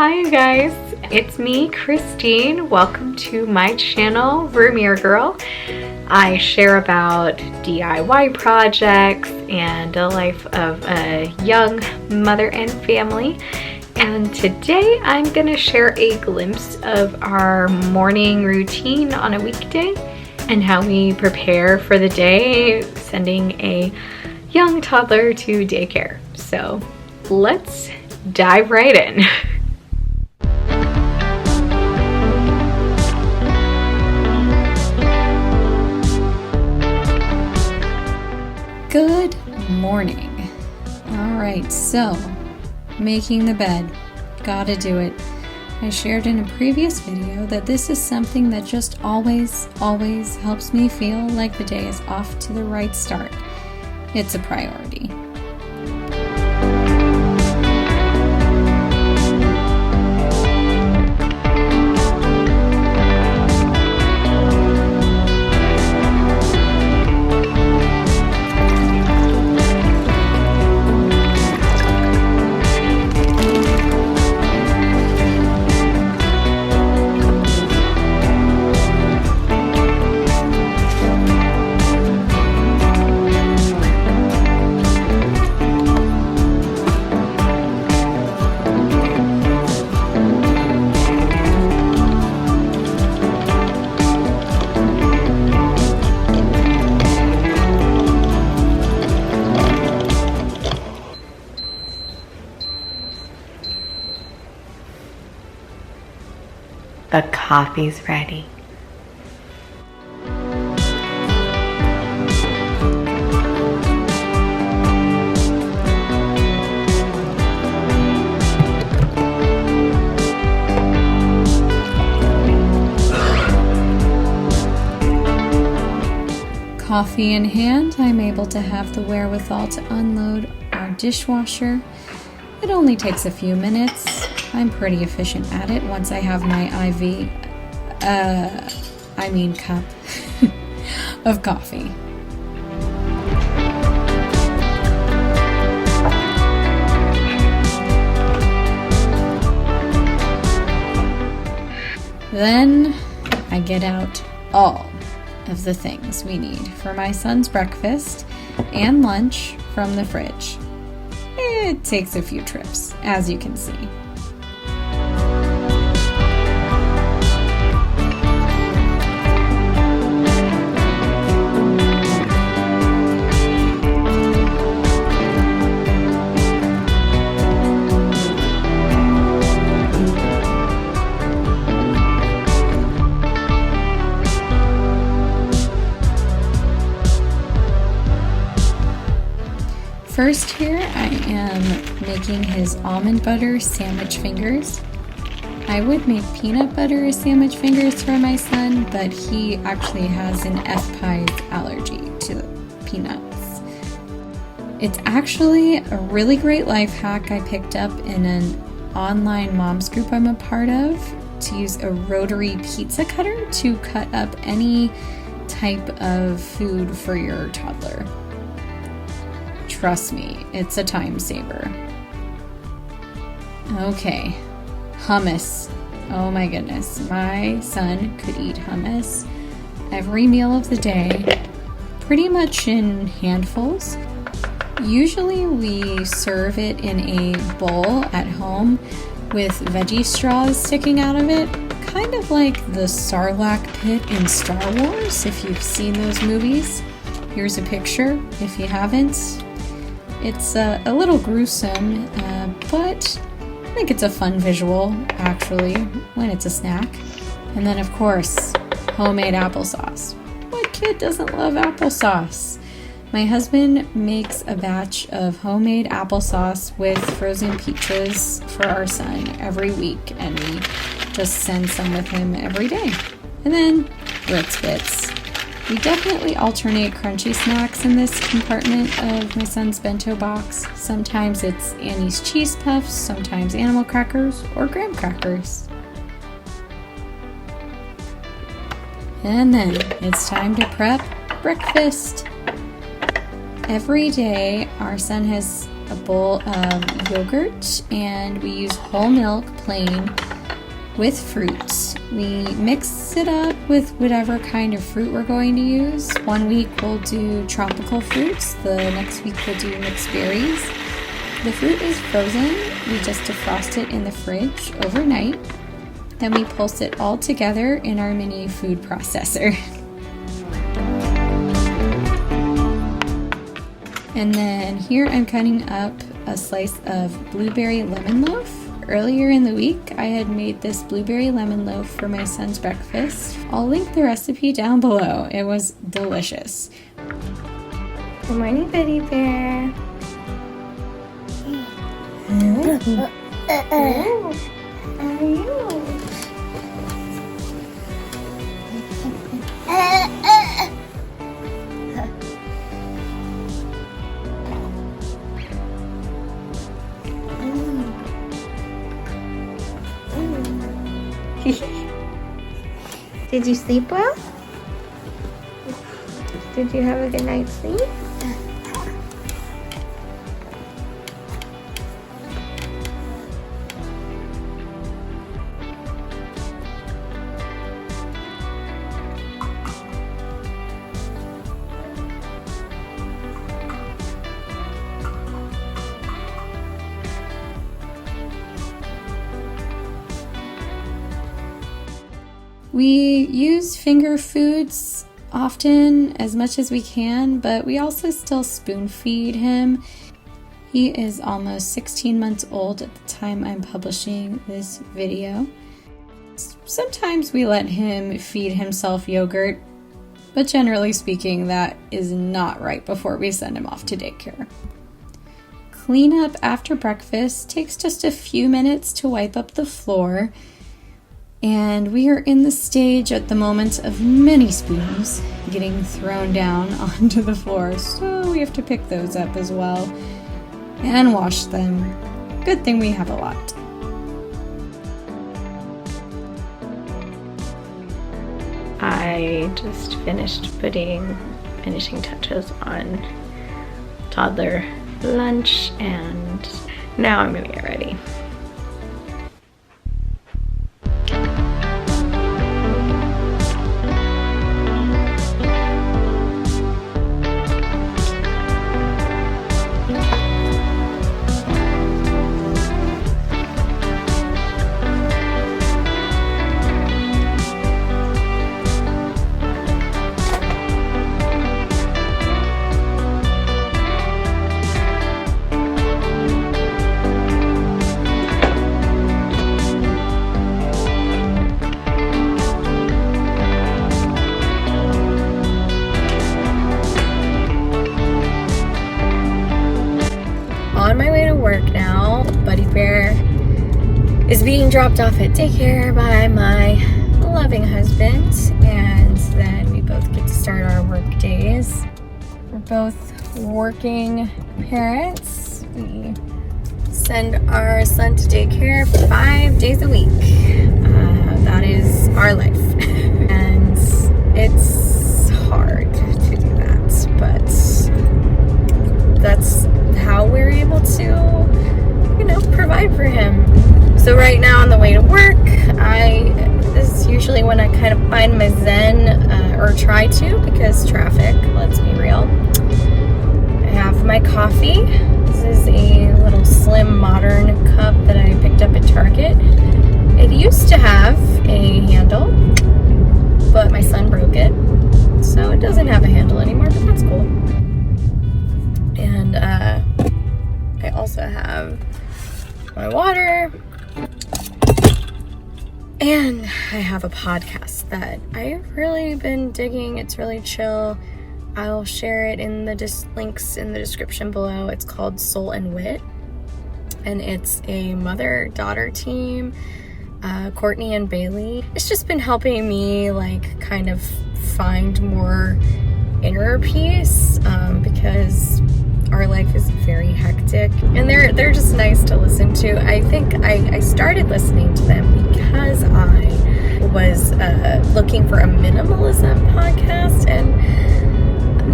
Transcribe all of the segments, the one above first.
Hi you guys, it's me, Christine. Welcome to my channel, Vermeer Girl. I share about DIY projects and the life of a young mother and family. And today I'm gonna share a glimpse of our morning routine on a weekday and how we prepare for the day, sending a young toddler to daycare. So let's dive right in. Good morning. All right, so making the bed, gotta do it. I shared in a previous video that this is something that just always helps me feel like the day is off to the right start. It's a priority. The coffee's ready. Coffee in hand, I'm able to have the wherewithal to unload our dishwasher. It only takes a few minutes. I'm pretty efficient at it once I have my cup of coffee. Then I get out all of the things we need for my son's breakfast and lunch from the fridge. It takes a few trips, as you can see. First here, I am making his almond butter sandwich fingers. I would make peanut butter sandwich fingers for my son, but he actually has an F-Pies allergy to peanuts. It's actually a really great life hack I picked up in an online moms group I'm a part of, to use a rotary pizza cutter to cut up any type of food for your toddler. Trust me, it's a time saver. Okay, hummus. Oh my goodness, my son could eat hummus every meal of the day, pretty much in handfuls. Usually we serve it in a bowl at home with veggie straws sticking out of it, kind of like the Sarlacc pit in Star Wars, if you've seen those movies. Here's a picture, if you haven't. It's a little gruesome, but I think it's a fun visual, actually, when it's a snack. And then, of course, homemade applesauce. What kid doesn't love applesauce? My husband makes a batch of homemade applesauce with frozen peaches for our son every week, and we just send some with him every day. And then Ritz Bits. We definitely alternate crunchy snacks in this compartment of my son's bento box. Sometimes it's Annie's cheese puffs, sometimes animal crackers, or graham crackers. And then it's time to prep breakfast. Every day our son has a bowl of yogurt, and we use whole milk plain with fruit. We mix it up with whatever kind of fruit we're going to use. One week we'll do tropical fruits, the next week we'll do mixed berries. The fruit is frozen. We just defrost it in the fridge overnight. Then we pulse it all together in our mini food processor. And then here I'm cutting up a slice of blueberry lemon loaf. Earlier in the week, I had made this blueberry lemon loaf for my son's breakfast. I'll link the recipe down below. It was delicious. Good morning, Buddy Bear. How are you? Did you sleep well? Did you have a good night's sleep? We use finger foods often, as much as we can, but we also still spoon feed him. He is almost 16 months old at the time I'm publishing this video. Sometimes we let him feed himself yogurt, but generally speaking, that is not right before we send him off to daycare. Cleanup after breakfast takes just a few minutes to wipe up the floor. And we are in the stage at the moment of many spoons getting thrown down onto the floor, so we have to pick those up as well and wash them. Good thing we have a lot. I just finished putting finishing touches on Toddler lunch, and now I'm gonna get ready. On my way to work now. Buddy Bear is being dropped off at daycare by my loving husband, and then we both get to start our work days. We're both working parents. We send our son to daycare 5 days a week. That is our life. And it's hard to do that, but that's how we're able to, provide for him. So right now on the way to work, this is usually when I kind of find my zen, or try to, because traffic, let's be real. I have my coffee. This is a little slim modern cup that I picked up at Target. It used to have a handle, but my son broke it, so it doesn't have a handle anymore, but that's cool. And I also have my water, and I have a podcast that I've really been digging. It's really chill. I'll share it in the links in the description below. It's called Soul and Wit, and it's a mother-daughter team, Courtney and Bailey. It's just been helping me kind of find more inner peace, because our life is very hectic, and they're just nice to listen to. I think I started listening to them because I was looking for a minimalism podcast, and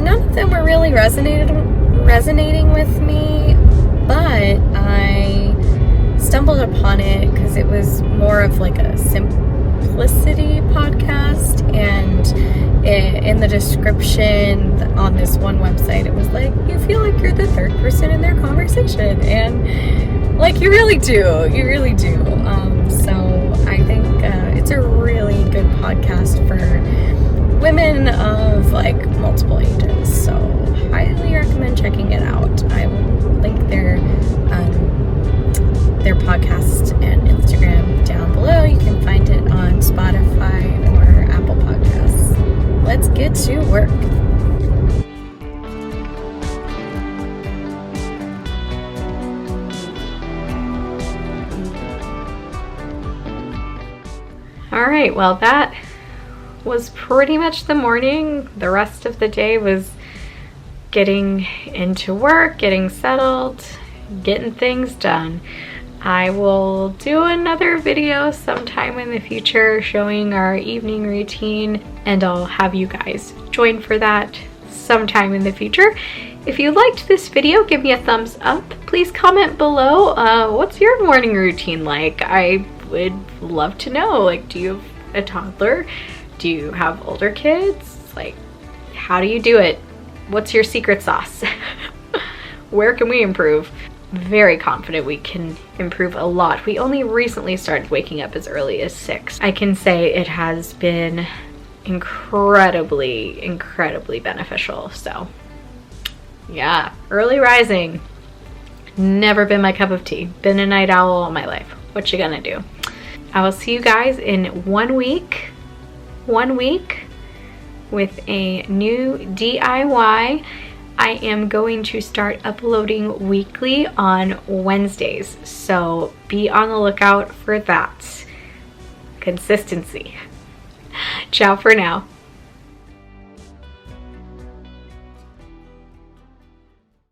none of them were really resonating with me, but more of like a simplicity podcast, and in the description on this one website, it was like, you feel like you're the third person in their conversation, and like you really do. So I think it's a really good podcast for women of like multiple ages. So highly recommend checking it out. I will link their podcast and Instagram down below. You can find it on Spotify or Apple Podcasts. Let's get to work. All right, well, that was pretty much the morning. The rest of the day was getting into work, getting settled, getting things done. I will do another video sometime in the future showing our evening routine, and I'll have you guys join for that sometime in the future. If you liked this video, give me a thumbs up. Please comment below, what's your morning routine like? I would love to know. Like, do you have a toddler? Do you have older kids? Like, how do you do it? What's your secret sauce? Where can we improve? Very confident we can improve a lot. We only recently started waking up as early as 6. I can say it has been incredibly beneficial. So yeah, early rising, never been my cup of tea. Been a night owl all my life. What you gonna do? I will see you guys in 1 week with a new DIY. I am going to start uploading weekly on Wednesdays, so be on the lookout for that. Consistency. Ciao for now.